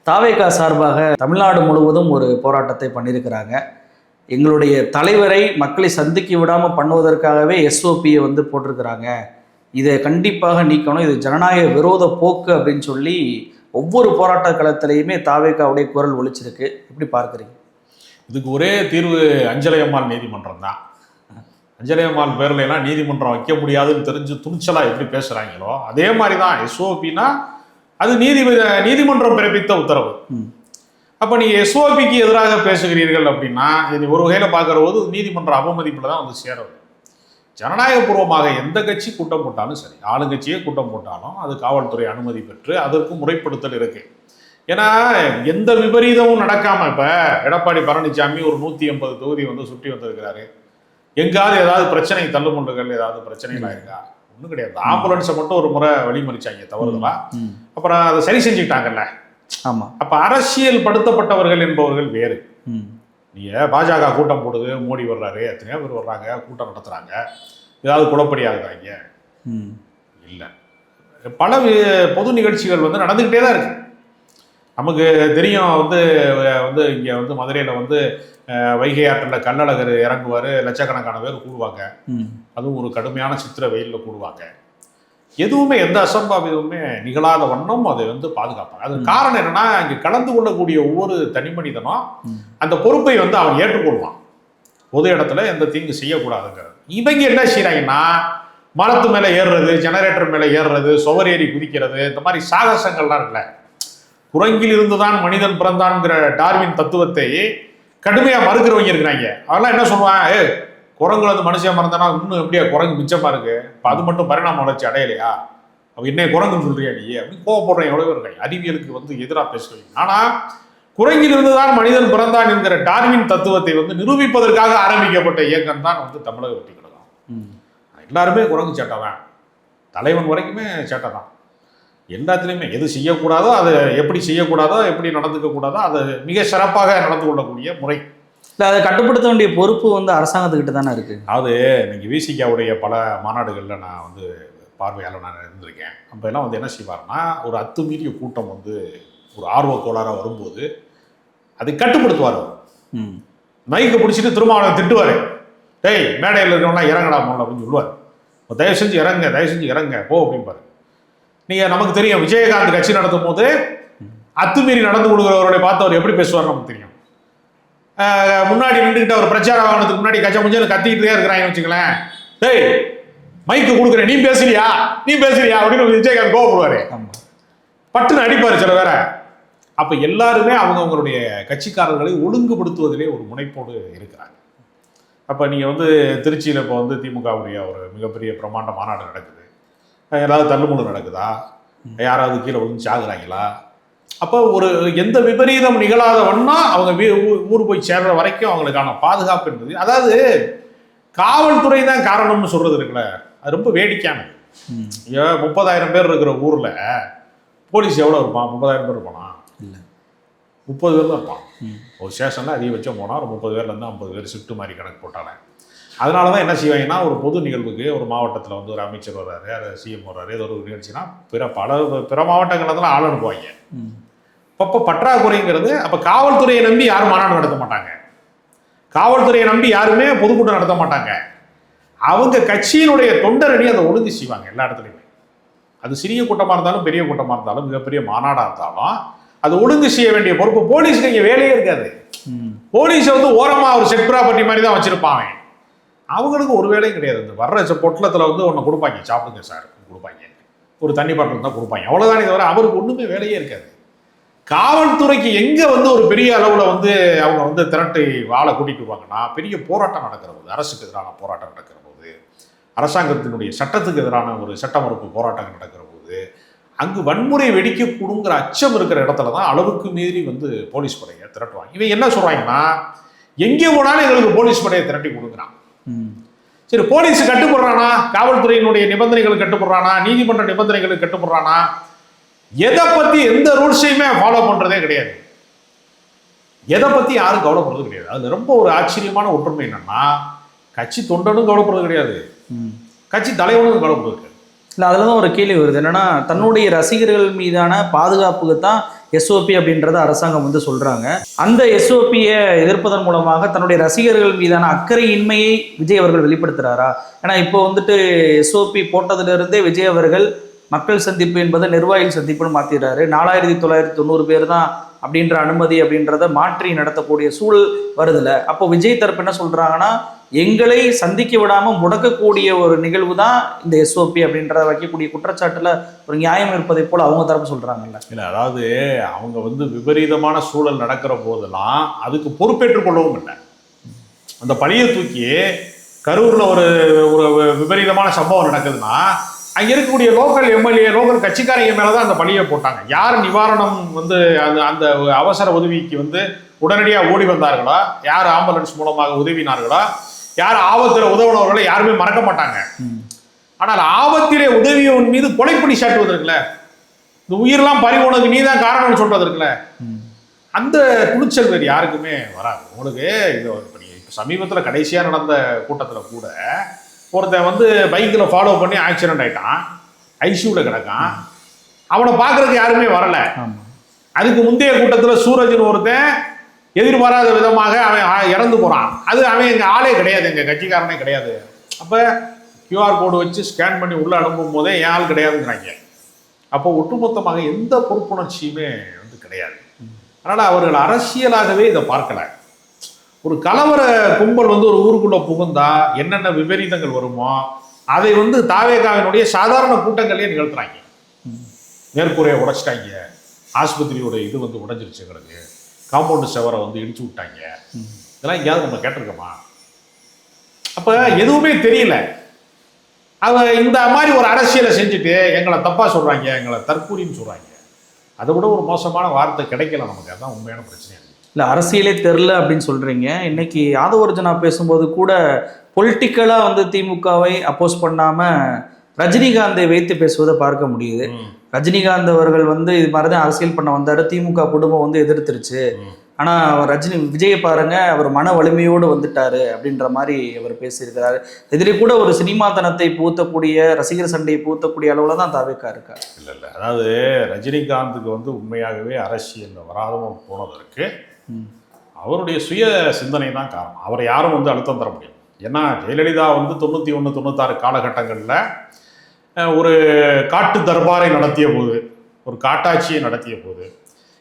தாவேகா சார்பாக தமிழ்நாடு முழுவதும் ஒரு போராட்டத்தை பண்ணியிருக்கிறாங்க. எங்களுடைய தலைவரை மக்களை சந்திக்க விடாமல் பண்ணுவதற்காகவே எஸ்ஓபியை போட்டிருக்கிறாங்க. இதை கண்டிப்பாக நீக்கணும், இது ஜனநாயக விரோத போக்கு அப்படின்னு சொல்லி ஒவ்வொரு போராட்ட களத்திலையுமே தாவேகாவுடைய குரல் ஒலிச்சிருக்கு. எப்படி பார்க்குறீங்க? இதுக்கு ஒரே தீர்வு அஞ்சலையம்மாள் நீதிமன்றம் தான். அஞ்சலையம்மாள் பேரில் எல்லாம் நீதிமன்றம் வைக்க முடியாதுன்னு தெரிஞ்சு துணிச்சலாக எப்படி பேசுகிறாங்களோ அதே மாதிரி தான் எஸ்ஓபின்னா அது நீதிமன்றம் பிறப்பித்த உத்தரவு. அப்போ நீங்கள் எஸ்ஓபிக்கு எதிராக பேசுகிறீர்கள் அப்படின்னா இது ஒரு வகையில் பார்க்குற போது நீதிமன்ற அவமதிப்பில் தான் சேரும். ஜனநாயகபூர்வமாக எந்த கட்சி கூட்டம் போட்டாலும் சரி, ஆளுங்கட்சியே கூட்டம் போட்டாலும் அது காவல்துறை அனுமதி பெற்று அதற்கு முறைப்படுத்தல் இருக்கு. ஏன்னா எந்த விபரீதமும் நடக்காமல் இப்போ எடப்பாடி பழனிசாமி ஒரு 180 தொகுதி சுற்றி வந்திருக்கிறாரு. எங்காவது ஏதாவது பிரச்சனை, தள்ளுமுண்டுகள் ஏதாவது பிரச்சனைலாம் இருக்கா? ஒன்றும் கிடையாது. ஆம்புலன்ஸை மட்டும் ஒரு முறை வழிமறிச்சாங்க தவறுதலா, அப்புறம் அதை சரி செஞ்சுக்கிட்டாங்கல்ல. ஆமாம். அப்போ அரசியல் படுத்தப்பட்டவர்கள் என்பவர்கள் வேறு. நீங்கள் பாஜக கூட்டம் போடுது, மோடி வர்றாரு, எத்தனையோ பேர் வர்றாங்க, கூட்டம் நடத்துகிறாங்க, ஏதாவது குழப்படி ஆகுறாங்க இல்லை. பல பொது நிகழ்ச்சிகள் நடந்துக்கிட்டே தான் இருக்கு. நமக்கு தெரியும் இங்கே மதுரையில் வைகை ஆற்றில் கள்ளழகர் இறங்குவார், லட்சக்கணக்கான பேர் கூடுவாங்க. அதுவும் ஒரு கடுமையான சித்திர வெயிலில் கூடுவாங்க. எதுவுமே எந்த அசம்பாவிதமுமே நிகழாத வண்ணம் அதை பாதுகாப்பாங்க. அது காரணம் என்னன்னா, இங்கே கலந்து கொள்ளக்கூடிய ஒவ்வொரு தனி மனிதனும் அந்த பொறுப்பை அவன் ஏற்றுக்கொள்வான். பொது இடத்துல எந்த தீங்கு செய்யக்கூடாதுங்கிறது. இவங்க என்ன செய்யறாங்கன்னா, மரத்து மேலே ஏறுறது, ஜெனரேட்டர் மேலே ஏறுறது, சுவர் ஏறி குதிக்கிறது, இந்த மாதிரி சாகசங்கள்லாம் இருக்குல்ல. குரங்கில் இருந்துதான் மனிதன் பிறந்தான்ங்கிற டார்வின் தத்துவத்தை கடுமையாக மறுக்கிறவங்க இருக்கிறாங்க. அவெல்லாம் என்ன சொல்லுவான், குரங்குல மனுஷன் மறந்தானா இன்னும் எப்படியா குரங்கு மிச்சமா இருக்கு, இப்போ அது மட்டும் பரிணாம வளர்ச்சி அடையலையா, அவ என்ன குரங்குன்னு சொல்றியா நீ அப்படின்னு கோவப்படுறேன். எவ்வளவு இருக்காங்க அறிவியலுக்கு எதிராக பேசுறீங்க. ஆனா குரங்கிலிருந்துதான் மனிதன் பிறந்தான் என்கிற டார்வின் தத்துவத்தை நிரூபிப்பதற்காக ஆரம்பிக்கப்பட்ட இயக்கம் தான் தமிழக வெற்றி கழகம். எல்லாருமே குரங்கு சேட்டை தான், தலைவன் வரைக்குமே சேட்டை தான். எல்லாத்துலேயுமே எது செய்யக்கூடாதோ, அதை எப்படி செய்யக்கூடாதோ, எப்படி நடந்துக்க கூடாதோ அதை மிக சிறப்பாக நடந்து கொள்ளக்கூடிய முறை. இல்லை, அதை கட்டுப்படுத்த வேண்டிய பொறுப்பு அரசாங்கத்துக்கிட்ட தானே இருக்குது. அது நீங்கள் விசிகாவுடைய பல மாநாடுகளில் நான் பார்வையாளர் நான் இருந்திருக்கேன். அப்போ எல்லாம் என்ன செய்வார்னா, ஒரு அத்துமீறிய கூட்டம் ஒரு ஆர்வ கோளாறாக வரும்போது அதை கட்டுப்படுத்துவார். மைக்கை பிடிச்சிட்டு திருமாவளவன் திட்டுவார், டேய் மேடையில் இருக்கிறவனா இறங்கடா போல அப்படின்னு சொல்லுவார். தயவு செஞ்சு இறங்க, தயவு செஞ்சு இறங்க போ அப்படிம்பாரு. நீங்கள் நமக்கு தெரியும், விஜயகாந்த் கட்சி நடத்தும் போது அத்துமீறி நடந்து கொடுக்குறவருடைய பார்த்து அவர் எப்படி பேசுவார் நமக்கு தெரியும். முன்னாடி நின்றுக்கிட்ட ஒரு பிரச்சார வாகனத்துக்கு முன்னாடி கச்சா முஞ்சு கத்திக்கிட்டே இருக்கிறாங்க வச்சுங்களேன், டேய் மைக்கு கொடுக்குறேன் நீ பேசுறியா அப்படின்னு விஜயகாந்த் கோவப்படுவாரு, பட்டுன்னு அடிப்பாரு சில பேரை. அப்ப எல்லாருமே அவங்களுடைய கட்சிக்காரர்களை ஒழுங்குபடுத்துவதிலே ஒரு முனைப்போடு இருக்கிறாங்க. அப்ப நீங்க திருச்சியில இப்போ திமுகவுடைய ஒரு மிகப்பெரிய பிரமாண்ட மாநாடு நடக்குது, ஏதாவது தள்ளுமுள்ளு நடக்குதா, யாராவது கீழே சாகுறாங்களா? அப்போ ஒரு எந்த விபரீதம் நிகழாத வண்ணா அவங்க ஊர் போய் சேர்ற வரைக்கும் அவங்களுக்கான பாதுகாப்பு என்பது, அதாவது காவல்துறை தான் காரணம்னு சொல்றது இருக்குல்ல, அது ரொம்ப வேடிக்கையானது. 30,000 பேர் இருக்கிற ஊர்ல போலீஸ் எவ்வளோ இருப்பான்? 30,000 பேர் இருப்பானா? இல்லை, 30 பேர் தான் இருப்பான். ஒரு ஸ்டேஷன்ல அதிகபட்சம் போனால் ஒரு 30 பேர்லேருந்து 50 பேர் ஷிஃப்ட் மாதிரி கணக்கு போட்டாங்க. அதனால தான் என்ன செய்வாங்கன்னா, ஒரு பொது நிகழ்வுக்கு ஒரு மாவட்டத்தில் ஒரு அமைச்சர் வர்றாரு, அது சிஎம் வர்றாரு, ஏதோ ஒரு நிகழ்ச்சினா பிற மாவட்டங்களில் தான் ஆள் அனுப்புவாங்க. அப்போ பற்றாக்குறைங்கிறது, அப்போ காவல்துறையை நம்பி யாரும் மாநாடு நடத்த மாட்டாங்க, காவல்துறையை நம்பி யாருமே பொதுக்கூட்டம் நடத்த மாட்டாங்க. அவங்க கட்சியினுடைய தொண்டரணி அதை ஒழுங்கு செய்வாங்க எல்லா இடத்துலையுமே. அது சிறிய கூட்டமாக இருந்தாலும் பெரிய கூட்டமாக இருந்தாலும் மிகப்பெரிய மாநாடாக இருந்தாலும் அது ஒழுங்கு செய்ய வேண்டிய பொறுப்பு போலீஸுக்கு இங்கே வேலையே இருக்காது. போலீஸை ஓரமாக ஒரு செக் ப்ராப்பர்ட்டி மாதிரி தான் வச்சிருப்பாங்க. அவங்களுக்கு ஒரு வேலையும் கிடையாது. இந்த வர்ற பொட்டலத்தில் ஒன்று கொடுப்பாங்க, சாப்பிடுங்க சார் கொடுப்பாங்க, ஒரு தண்ணி பாட்டில் தான் கொடுப்பாங்க, அவ்வளோதானே தவிர அவருக்கு ஒன்றுமே வேலையே இருக்காது. காவல்துறைக்கு எங்கே ஒரு பெரிய அளவில் அவங்க திரட்டு வாழை கூட்டிட்டு வருவாங்கன்னா, பெரிய போராட்டம் நடக்கிற போது, அரசுக்கு எதிரான போராட்டம் நடக்கிற போது, அரசாங்கத்தினுடைய சட்டத்துக்கு எதிரான ஒரு சட்ட மறுப்பு போராட்டம் நடக்கிற போது, அங்கு வன்முறை வெடிக்கக்கூடுங்கிற அச்சம் இருக்கிற இடத்துல தான் அளவுக்கு மீறி போலீஸ் படையை திரட்டுவாங்க. இவன் என்ன சொல்றாங்கன்னா, எங்கே போனாலும் எங்களுக்கு போலீஸ் படையை திரட்டி கொடுக்குறான். சரி, போலீஸ் கட்டுப்படுறானா? காவல்துறையினுடைய நிபந்தனைகளுக்கு கட்டுப்படுறானா? நீதிமன்ற நிபந்தனைகளுக்கு கட்டுப்படுறானா? எதை பத்தி எந்த ரூல்ஸையுமே ஃபாலோ பண்றதே கிடையாது. எதை பத்தி யாரும் கவலைப்படுறது கிடையாது. அது ரொம்ப ஒரு ஆச்சரியமான ஒற்றுமை என்னன்னா, கட்சி தொண்டனும் கவலைப்படுறது கிடையாது, கட்சி தலைவனும் கவலைப்படுறது கிடையாது. இல்லை, அதில் தான் ஒரு கேள்வி வருது. என்னன்னா, தன்னுடைய ரசிகர்கள் மீதான பாதுகாப்புக்கு தான் எஸ்ஓபி அப்படின்றத அரசாங்கம் வந்து சொல்றாங்க. அந்த எஸ்ஓபியை எதிர்ப்பதன் மூலமாக தன்னுடைய ரசிகர்கள் மீதான அக்கறையின்மையை விஜய் அவர்கள் வெளிப்படுத்துறாரா? ஏன்னா இப்போ வந்துட்டு எஸ்ஓபி போட்டதுல இருந்தே விஜய் அவர்கள் மக்கள் சந்திப்பு என்பதை நிர்வாகிகள் சந்திப்புன்னு மாத்திடுறாரு. 4990 பேர் தான் அப்படின்ற அனுமதி அப்படின்றத மாற்றி நடத்தக்கூடிய சூழல் வருதுல. அப்போ விஜய் தரப்பு என்ன சொல்றாங்கன்னா, எங்களை சந்திக்க விடாம முடக்கக்கூடிய ஒரு நிகழ்வு தான் இந்த எஸ்ஓபி அப்படின்றத வைக்கக்கூடிய குற்றச்சாட்டுல ஒரு நியாயம் இருப்பதை போல அவங்க தரப்பு சொல்றாங்கல்ல. இல்லை, அதாவது அவங்க வந்து விபரீதமான சூழல் நடக்கிற போதெல்லாம் அதுக்கு பொறுப்பேற்றுக் கொள்ளவும் இல்லை. அந்த பழியை தூக்கி கரூர்ல ஒரு ஒரு விபரீதமான சம்பவம் நடக்குதுன்னா அங்க இருக்கக்கூடிய லோக்கல் எம்எல்ஏ, லோக்கல் கட்சிக்காரங்க மேலதான் அந்த பழியை போட்டாங்க. யார் நிவாரணம் வந்து அந்த அவசர உதவிக்கு வந்து உடனடியாக ஓடி வந்தார்களோ, யார் ஆம்புலன்ஸ் மூலமாக உதவினார்களோ, யார் ஆபத்துல உதவுனவர்களை யாருமே மறக்க மாட்டாங்க. ஆனால் ஆபத்திலே உதவியவன் மீது கொலைப்பணி சாட்டுவது இருக்குல்ல, இந்த உயிரெல்லாம் பறிபோனதுக்கு நீதான் காரணம்னு சொல்றது இருக்குல்ல, அந்த துணிச்சல் வேறு யாருக்குமே வராது. உங்களுக்கு இது சமீபத்தில் கடைசியாக நடந்த கூட்டத்தில் கூட ஒருத்தன் வந்து பைக்கில் ஃபாலோ பண்ணி ஆக்சிடென்ட் ஆயிட்டான், ஐசியூவில் கிடக்கான், அவனை பார்க்கறதுக்கு யாருமே வரல. அதுக்கு முந்தைய கூட்டத்தில் சூரஜ்னு ஒருத்தன் எதிர்பாராத விதமாக அவன் இறந்து போறான். அது அவன் எங்க ஆளே கிடையாது, எங்க கட்சிக்காரனே கிடையாது. அப்ப கியூஆர் கோடு வச்சு ஸ்கேன் பண்ணி உள்ள அனுப்பும் போதே என் ஆள் கிடையாதுங்கிறாங்க. அப்போ ஒட்டுமொத்தமாக எந்த பொறுப்புணர்ச்சியுமே வந்து கிடையாது. அதனால அவர்கள் அரசியலாகவே இதை பார்க்கல. ஒரு கலவர கும்பல் வந்து ஒரு ஊருக்குள்ள புகுந்தா என்னென்ன விபரீதங்கள் வருமோ அதை வந்து தாவேகாவினுடைய சாதாரண கூட்டங்களே நிகழ்த்துறாங்க. மேற்கூரையை உடைச்சிட்டாங்க, ஆஸ்பத்திரியோட இது வந்து உடைஞ்சிருச்சு, எங்களுக்கு காம்பவுண்டு செவரை வந்து இடிச்சு விட்டாங்க. இதெல்லாம் எங்கேயாவது நம்ம கேட்டிருக்கோமா? அப்ப எதுவுமே தெரியல. அவ இந்த மாதிரி ஒரு அரசியலை செஞ்சுட்டு எங்களை தப்பா சொல்றாங்க, எங்களை தற்கூரின்னு சொல்றாங்க. அதை விட ஒரு மோசமான வார்த்தை கிடைக்கல நமக்கு. அதுதான் உண்மையான பிரச்சனை. இல்லை, அரசியலே தெரில அப்படின்னு சொல்கிறீங்க. இன்னைக்கு ஆதவர்ஜனா பேசும்போது கூட பொலிட்டிக்கலாக வந்து திமுகவை அப்போஸ் பண்ணாமல் ரஜினிகாந்தை வைத்து பேசுவதை பார்க்க முடியுது. ரஜினிகாந்த் அவர்கள் வந்து இது மாதிரி தான் அரசியல் பண்ண வந்தார், திமுக குடும்பம் வந்து எதிர்த்துருச்சு. ஆனால் விஜயை பாருங்க, அவர் மன வலிமையோடு வந்துட்டாரு அப்படின்ற மாதிரி அவர் பேசியிருக்கிறாரு. இதிலே கூட ஒரு சினிமாத்தனத்தை பூத்தக்கூடிய, ரசிகர் சண்டையை பூத்தக்கூடிய அளவில் தான் தாவேக்கா இருக்கா. இல்லை, அதாவது ரஜினிகாந்துக்கு வந்து உண்மையாகவே அரசியலில் வராதவங்க போனதற்கு அவருடைய சுய சிந்தனை தான் காரணம். அவரை யாரும் வந்து அழுத்தம் தர முடியும். ஏன்னா ஜெயலலிதா வந்து 91, 96 காலகட்டங்களில் ஒரு காட்டு தர்பாரை நடத்திய போது, ஒரு காட்டாட்சியை நடத்திய போது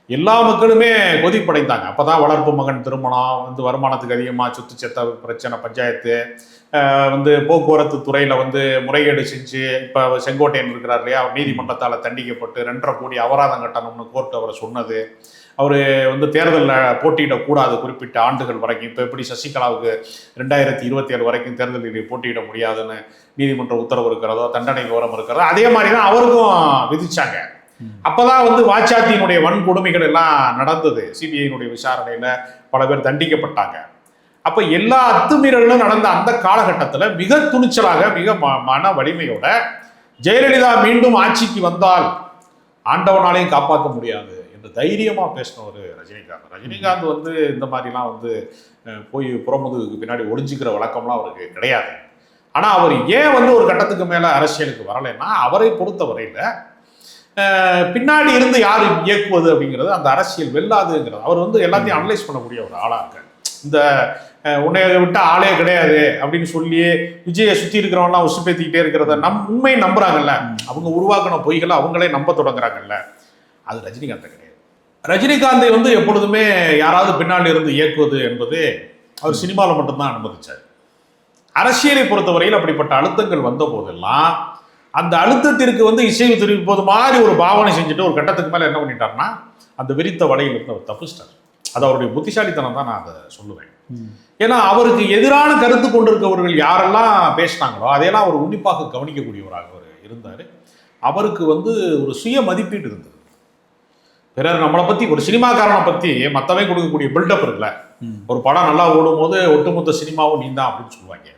எல்லா மக்களுமே கொதிப்படைந்தாங்க. அப்போ தான் வளர்ப்பு மகன் திருமணம் வந்து வருமானத்துக்கு அதிகமாக சொத்து செத்த பிரச்சனை, பஞ்சாயத்து வந்து போக்குவரத்து துறையில் வந்து முறைகேடு செஞ்சு இப்போ செங்கோட்டையன் இருக்கிறார் இல்லையா, அவர் நீதிமன்றத்தால் தண்டிக்கப்பட்டு 2.5 கோடி அபராதம் கட்டணும்னு கோர்ட்டு அவரை சொன்னது. அவர் வந்து தேர்தலில் போட்டியிடக்கூடாது குறிப்பிட்ட ஆண்டுகள் வரைக்கும். இப்போ எப்படி சசிகலாவுக்கு 2027 வரைக்கும் தேர்தலில் போட்டியிட முடியாதுன்னு நீதிமன்ற உத்தரவு இருக்கிறதோ, தண்டனை விவரம் இருக்கிறதோ, அதே மாதிரி தான் அவருக்கும் விதிச்சாங்க. அப்போதான் வந்து வாச்சாத்தியினுடைய வன்கொடுமைகள் எல்லாம் நடந்தது. சிபிஐனுடைய விசாரணையில் பல பேர் தண்டிக்கப்பட்டாங்க. அப்போ எல்லா அத்துமீறலும் நடந்த அந்த காலகட்டத்தில் மிக துணிச்சலாக, மிக மன வலிமையோட ஜெயலலிதா மீண்டும் ஆட்சிக்கு வந்தால் ஆண்டவனாலையும் காப்பாற்ற முடியாது என்று தைரியமாக பேசினவர் ரஜினிகாந்த். ரஜினிகாந்த் வந்து இந்த மாதிரிலாம் வந்து போய் புறமுதுக்கு பின்னாடி ஒளிஞ்சிக்கிற வழக்கம்லாம் அவருக்கு கிடையாது. ஆனால் அவர் ஏன் வந்து ஒரு கட்டத்துக்கு மேலே அரசியலுக்கு வரலைன்னா, அவரை பொறுத்தவரையில் பின்னாடி இருந்து யார் இயக்குவது அப்படிங்கிறது அந்த அரசியல் வெல்லாதுங்கிறது. அவர் வந்து எல்லாத்தையும் அனலைஸ் பண்ணக்கூடிய ஒரு ஆளாக இருக்கார். இந்த உன்னை விட்ட ஆளே கிடையாது அப்படின்னு சொல்லி விஜயை சுற்றி இருக்கிறவங்களாம் உசுப்பேத்திக்கிட்டே இருக்கிறத உண்மையை நம்புறாங்கல்ல, அவங்க உருவாக்கின பொய்களை அவங்களே நம்ப தொடங்குறாங்கல்ல, அது ரஜினிகாந்தை கிடையாது. ரஜினிகாந்தை வந்து எப்பொழுதுமே யாராவது பின்னாடி இருந்து இயக்குவது என்பது அவர் சினிமாவில் மட்டும்தான் அனுமதிச்சார். அரசியலை பொறுத்தவரையில் அப்படிப்பட்ட அழுத்தங்கள் வந்த போதெல்லாம் அந்த அழுத்தத்திற்கு வந்து இசைவு தெரிவிப்பது மாதிரி ஒரு பாவனை செஞ்சுட்டு ஒரு கட்டத்துக்கு மேலே என்ன பண்ணிட்டாருன்னா அந்த விரித்த வலையில் இருந்து அவர் தப்பிச்சிட்டார். அது அவருடைய புத்திசாலித்தனம் தான் நான் அதை சொல்லுவேன். ஏன்னா அவருக்கு எதிரான கருத்து கொண்டிருக்கவர்கள் யாரெல்லாம் பேசினாங்களோ அதையெல்லாம் அவர் உன்னிப்பாக கவனிக்கக்கூடியவராக அவர் இருந்தார். அவருக்கு வந்து ஒரு சுய மதிப்பீடு இருந்தது. பிறர் நம்மளை பற்றி, ஒரு சினிமாக்காரனை பற்றி மற்றவே கொடுக்கக்கூடிய பில்டப் இருக்குல்ல, ஒரு படம் நல்லா ஓடும் போது ஒட்டுமொத்த சினிமாவும் நீ தான் அப்படின்னு சொல்லுவாங்க.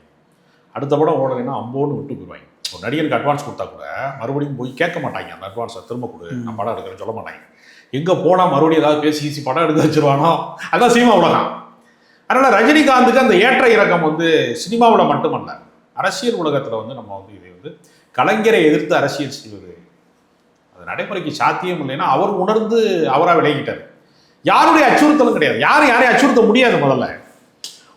அடுத்த படம் ஓடலைன்னா அம்போன்னு விட்டு போயிடுவாங்க. ஒரு நடிகருக்கு அட்வான்ஸ் கொடுத்தா கூட மறுபடியும் போய் கேட்க மாட்டாங்க, அந்த அட்வான்ஸை திரும்ப கொடு, நான் படம் எடுக்கிறேன்னு சொல்ல மாட்டாங்க. எங்கே போனால் மறுபடியும் ஏதாவது பேசி படம் எடுக்க வச்சிருவானோ, அதான் சினிமா உலகம். அதனால் ரஜினிகாந்துக்கு அந்த ஏற்ற இறக்கம் வந்து சினிமாவில் மட்டுமல்ல, அரசியல் உலகத்தில் வந்து நம்ம வந்து இதை வந்து கலைஞரை எதிர்த்து அரசியல் செய்வது, அது நடைமுறைக்கு சாத்தியம் இல்லைன்னா அவர் உணர்ந்து அவராக விலகிட்டார். யாருடைய அச்சுறுத்தலும் கிடையாது. யாரையும் அச்சுறுத்த முடியாது. முதல்ல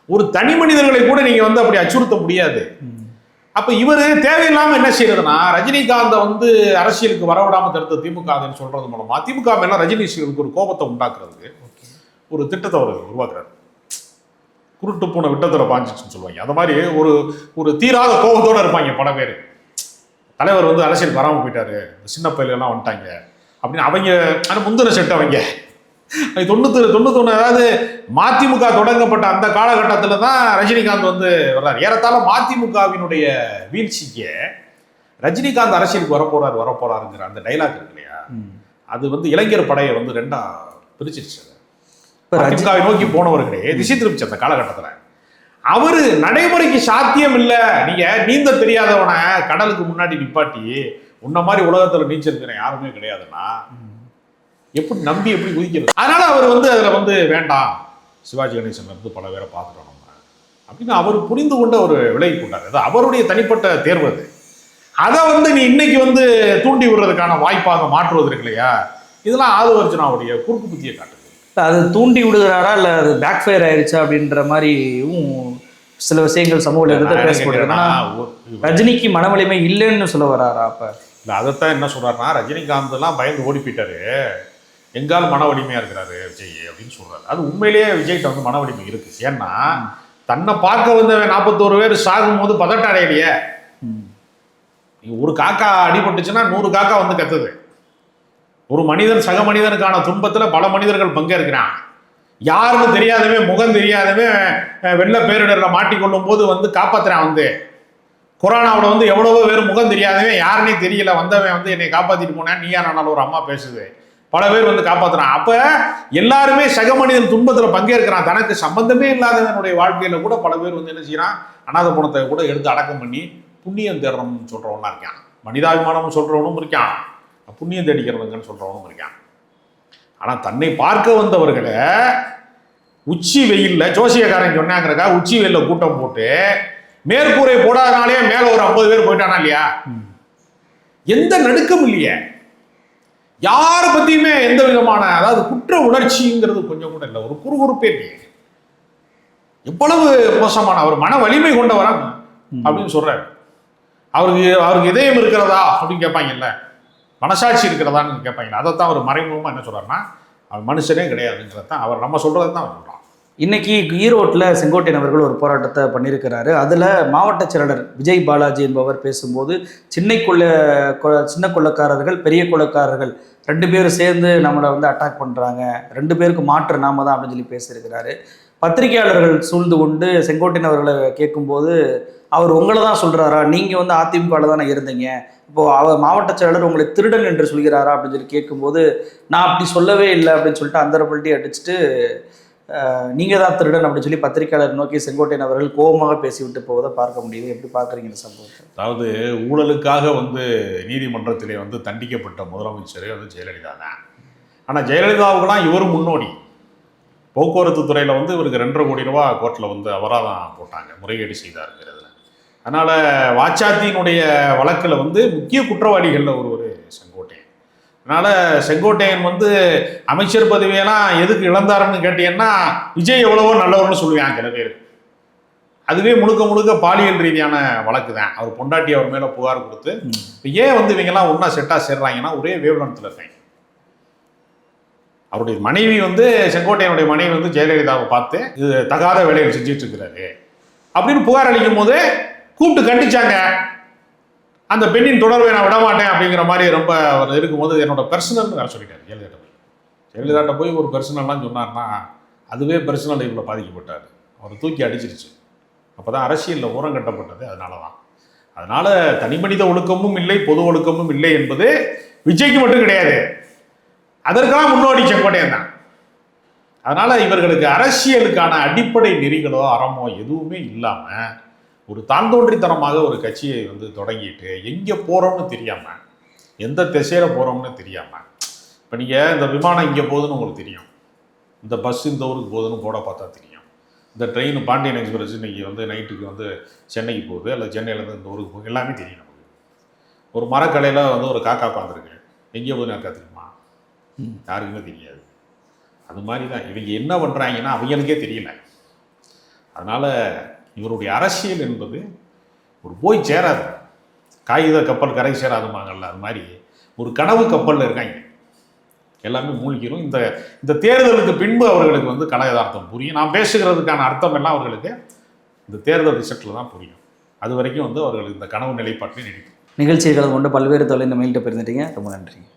ஒரு தனி மனிதர்களை கூட நீங்க வந்து அப்படி அச்சுறுத்த முடியாது. அப்ப இவரு தேவையில்லாம என்ன செய்யறதுன்னா, ரஜினிகாந்தை வந்து அரசியலுக்கு வரவிடாம தடுத்த திமுகன்னு சொல்றது மூலமா திமுக மேல ரஜினிகளுக்கு ஒரு கோபத்தை உண்டாக்குறதுக்கு ஒரு திட்டத்தை அவர் உருவாக்குறாரு. குருட்டு பூனை விட்டத்துல பாஞ்சிச்சுன்னு சொல்லுவாங்க. அந்த மாதிரி ஒரு ஒரு தீராத கோபத்தோட இருப்பாங்க பல பேர். தலைவர் வந்து அரசியலுக்கு வராமல் போயிட்டாரு, சின்ன பயிர்கள்லாம் வந்துட்டாங்க அப்படின்னு அவங்க. ஆனால் முந்தின செட்டு அவங்க 91 அதாவது மதிமுக தொடங்கப்பட்ட அந்த காலகட்டத்தில் தான் ரஜினிகாந்த் வந்து வர்றாரு. ஏறத்தாழ மதிமுகவினுடைய வீழ்ச்சிக்கு ரஜினிகாந்த் அரசியலுக்கு வரப்போறாருங்கிற அந்த டைலாக் இருக்கு இல்லையா, அது வந்து இளைஞர் படையை வந்து ரெண்டா பிரிச்சிருச்சு. அதிமுகவை நோக்கி போனவர்களே திசை திருப்பிச்சு அந்த காலகட்டத்தில். அவரு நடைமுறைக்கு சாத்தியம் இல்லை, நீங்க நீந்த தெரியாதவனை கடலுக்கு முன்னாடி நிப்பாட்டி உன்ன மாதிரி உலகத்துல நீச்சல் யாருமே கிடையாதுன்னா எப்படி நம்பி எப்படி குதிக்கிறது? அதனால அவர் வந்து அதுல வந்து வேண்டாம், சிவாஜி கணேசன் இருந்து பல பேரை பார்த்துட்டோம் நம்ம அப்படின்னு அவர் புரிந்து கொண்ட ஒரு விலகி கொண்டார். அது அவருடைய தனிப்பட்ட தேர்வு. அது அதை வந்து நீ இன்னைக்கு வந்து தூண்டி விடுறதுக்கான வாய்ப்பாக மாற்றுவது இருக்கு இல்லையா, இதெல்லாம் ஆதவர்ஜுனாவுடைய குறுக்கு புத்தியை காட்டுது. அது தூண்டி விடுகிறாரா இல்லை அது பேக் ஃபயர் ஆயிடுச்சா அப்படின்ற மாதிரியும் சில விஷயங்கள் சமூக இடத்துல பேசப்படுதுன்னா, ரஜினிக்கு மன வலிமை இல்லைன்னு சொல்ல வராரா? அப்ப இல்லை, அதைத்தான் என்ன சொல்றாருன்னா, ரஜினிகாந்த் எல்லாம் பயந்து ஓடி போயிட்டாரு, எங்காலும் மன வலிமையா இருக்கிறாரு விஜய் அப்படின்னு சொல்றாரு. அது உண்மையிலேயே விஜய்கிட்ட வந்து மன வலிமை இருக்கு. ஏன்னா தன்னை பார்க்க வந்து 41 பேர் சாகும் போது பதட்ட அடையலையே. ஒரு காக்கா அடிபட்டுச்சுன்னா 100 காக்கா வந்து கத்துது. ஒரு மனிதன் சக மனிதனுக்கான துன்பத்துல பல மனிதர்கள் பங்கேற்கிறான். யாருன்னு தெரியாதவன், முகம் தெரியாதவன் வெள்ள பேரிடர்ல மாட்டிக்கொள்ளும் போது வந்து காப்பாத்துறான். வந்து கொரோனாவோட வந்து எவ்வளவோ பேர் முகம் தெரியாதவன், யாருன்னே தெரியல, வந்தவன் வந்து என்னை காப்பாத்திட்டு போனேன், நீ யாரானாலும் ஒரு அம்மா பேசுது, பல பேர் வந்து காப்பாத்துறான். அப்ப எல்லாருமே சக மனிதன் துன்பத்துல பங்கேற்கிறான். தனக்கு சம்பந்தமே இல்லாதவனுடைய வாழ்க்கையில கூட பல பேர் வந்து என்ன செய்யறான், அநாத பணத்தை கூட எடுத்து அடக்கம் பண்ணி புண்ணியம் தேடுறோம்னு சொல்றவனா இருக்கான், மனிதாபிமானம் சொல்றவனும் இருக்கான், புண்ணியம் தேடிக்கிறவங்கன்னு சொல்றவனும் இருக்கான். ஆனா தன்னை பார்க்க வந்தவர்களை உச்சி வெயில்ல ஜோசியக்காரன் சொன்னாங்கிறக்கா உச்சி வெயில்ல கூட்டம் போட்டு மேற்கூரை போடாதனாலே மேல ஒரு 50 பேர் போயிட்டானா இல்லையா, எந்த நடுக்கம் இல்லையே, யார பத்தியுமே எந்த விதமான அதாவது குற்ற உணர்ச்சிங்கிறது கொஞ்சம் கூட இல்லை, ஒரு குறுகுறுப்பே இல்லையே. எவ்வளவு மோசமான அவர் மன வலிமை கொண்டவரா அப்படின்னு சொல்றாரு. அவருக்கு இதயம் இருக்கிறதா அப்படின்னு கேட்பாங்கல்ல, மனசாட்சி இருக்கிறதான்னு கேட்பாங்க. அதைத்தான் அவர் மறைமுகமாக என்ன சொல்றாருன்னா, அவர் மனுஷனே கிடையாதுங்கிறதான் அவர் நம்ம சொல்றது தான் அவர் சொல்றான். இன்னைக்கு ஈரோட்டில் செங்கோட்டையன் அவர்கள் ஒரு போராட்டத்தை பண்ணியிருக்கிறாரு. அதில் மாவட்ட செயலாளர் விஜய் பாலாஜி என்பவர் பேசும்போது சின்ன கொள்ளக்காரர்கள் பெரிய கொள்ளக்காரர்கள் 2 பேரும் சேர்ந்து நம்மளை வந்து அட்டாக் பண்ணுறாங்க, 2 பேருக்கு மாற்று நாம தான் அப்படின்னு சொல்லி பேசியிருக்கிறாரு. பத்திரிகையாளர்கள் சூழ்ந்து கொண்டு செங்கோட்டையன் அவர்களை கேட்கும்போது அவர் உங்களை தான் சொல்கிறாரா, நீங்கள் வந்து அதிமுகவில் தானே இருந்தீங்க, இப்போது அவர் மாவட்ட செயலாளர் உங்களை திருடன் என்று சொல்கிறாரா அப்படின்னு சொல்லி கேட்கும்போது நான் அப்படி சொல்லவே இல்லை அப்படின்னு சொல்லிட்டு அந்தரப்பல்ட்டி அடிச்சுட்டு நீங்கள் தான் திருடன் அப்படின்னு சொல்லி பத்திரிகையாளர் நோக்கி செங்கோட்டையன் அவர்கள் கோபமாக பேசிவிட்டு போவதை பார்க்க முடியுது. எப்படி பார்க்குறீங்க இந்த சம்பவத்தை? அதாவது ஊழலுக்காக வந்து நீதிமன்றத்திலே வந்து தண்டிக்கப்பட்ட முதலமைச்சரே வந்து ஜெயலலிதா தான். ஆனால் ஜெயலலிதாவுக்குலாம் இவரும் முன்னோடி. போக்குவரத்து துறையில் வந்து இவருக்கு 2.5 கோடி ரூபா கோர்ட்டில் வந்து அவராக தான் போட்டாங்க, முறைகேடு செய்தாருங்கிறதுல. அதனால் வாச்சாத்தியினுடைய வழக்கில் வந்து முக்கிய குற்றவாளிகளில் ஒருவர் செங்கோட்டையன். அதனால் செங்கோட்டையன் வந்து அமைச்சர் பதவியெல்லாம் எதுக்கு இழந்தாருன்னு கேட்டீங்கன்னா, விஜய் எவ்வளவோ நல்லவர்னு சொல்லுவாங்க சில பேர். அதுவே முழுக்க பாலியல் ரீதியான வழக்கு தான். அவர் பொண்டாட்டி அவர் மேலே புகார் கொடுத்து இப்போ ஏன் வந்து இவங்கெல்லாம் ஒன்றா செட்டாக சேர்றாங்கன்னா ஒரே வேவ்லென்த்தில் இருக்காங்க. அவருடைய மனைவி வந்து செங்கோட்டையனுடைய மனைவி வந்து ஜெயலலிதாவை பார்த்து இது தகாத வேலையை செஞ்சுட்டு இருக்கிறாரு அப்படின்னு புகார் அளிக்கும் போது கூப்பிட்டு கண்டிச்சாங்க. அந்த பெண்ணின் தொடர்பை நான் விடமாட்டேன் அப்படிங்கிற மாதிரி ரொம்ப அவர் இருக்கும்போது என்னோட பர்சனல்னு வேற சொல்லிட்டாரு ஜெயலலிதாட்ட போய் ஒரு பர்சனல்லாம் சொன்னார்னா அதுவே பர்சனல் லைஃப்பில் பாதிக்கப்பட்டார். அவர் தூக்கி அடிச்சிருச்சு. அப்போ தான் அரசியலில் ஓரம் கட்டப்பட்டது. அதனால தனி மனித ஒழுக்கமும் இல்லை, பொது ஒழுக்கமும் இல்லை என்பது விஜய்க்கு மட்டும் கிடையாது, அதற்காக முன்னோடி செங்கோட்டையன் தான். அதனால இவர்களுக்கு அரசியலுக்கான அடிப்படை நெறிகளோ அறமோ எதுவுமே இல்லாம ஒரு தாந்தோன்றித்தனமாக ஒரு கட்சியை வந்து தொடங்கிட்டு எங்கே போகிறோம்னு தெரியாமல், எந்த திசையில் போகிறோம்னு தெரியாமல், இப்போ நீங்கள் இந்த விமானம் இங்கே போகுதுன்னு உங்களுக்கு தெரியும், இந்த பஸ் இந்த ஊருக்கு போகுதுன்னு போட பார்த்தா தெரியும், இந்த ட்ரெயின் பாண்டியன் எக்ஸ்பிரஸ் இன்றைக்கி வந்து நைட்டுக்கு வந்து சென்னைக்கு போகுது அல்ல சென்னையிலேருந்து இந்த ஊருக்கு போகுது எல்லாமே தெரியும் நமக்கு. ஒரு மரக்கடையில் வந்து ஒரு காக்கா உட்காந்துருக்கு, எங்கே போய் நான் தெரியுமா? யாருக்குமே தெரியாது. அது மாதிரி தான் இவங்க என்ன பண்ணுறாங்கன்னா அவங்களுக்கே தெரியல. அதனால் இவருடைய அரசியல் என்பது ஒரு போய் சேராது, காகித கப்பல் கரை சேராதுமாங்கல்ல, அது மாதிரி ஒரு கனவு கப்பலில் இருக்காங்க. எல்லாமே மூழ்கிடும். இந்த தேர்தலுக்கு பின்பு அவர்களுக்கு வந்து கல யதார்த்தம் புரியும். நான் பேசுகிறதுக்கான அர்த்தம் எல்லாம் அவர்களுக்கு இந்த தேர்தல் ரிசல்ட்டில் தான் புரியும். அது வரைக்கும் வந்து அவர்கள் இந்த கனவு நிலைப்பாட்டில் நீடிக்கும். நிகழ்ச்சிகள் கொண்டு பல்வேறு தொழில் நம்மள்கிட்ட பெருந்துட்டீங்க. ரொம்ப நன்றி.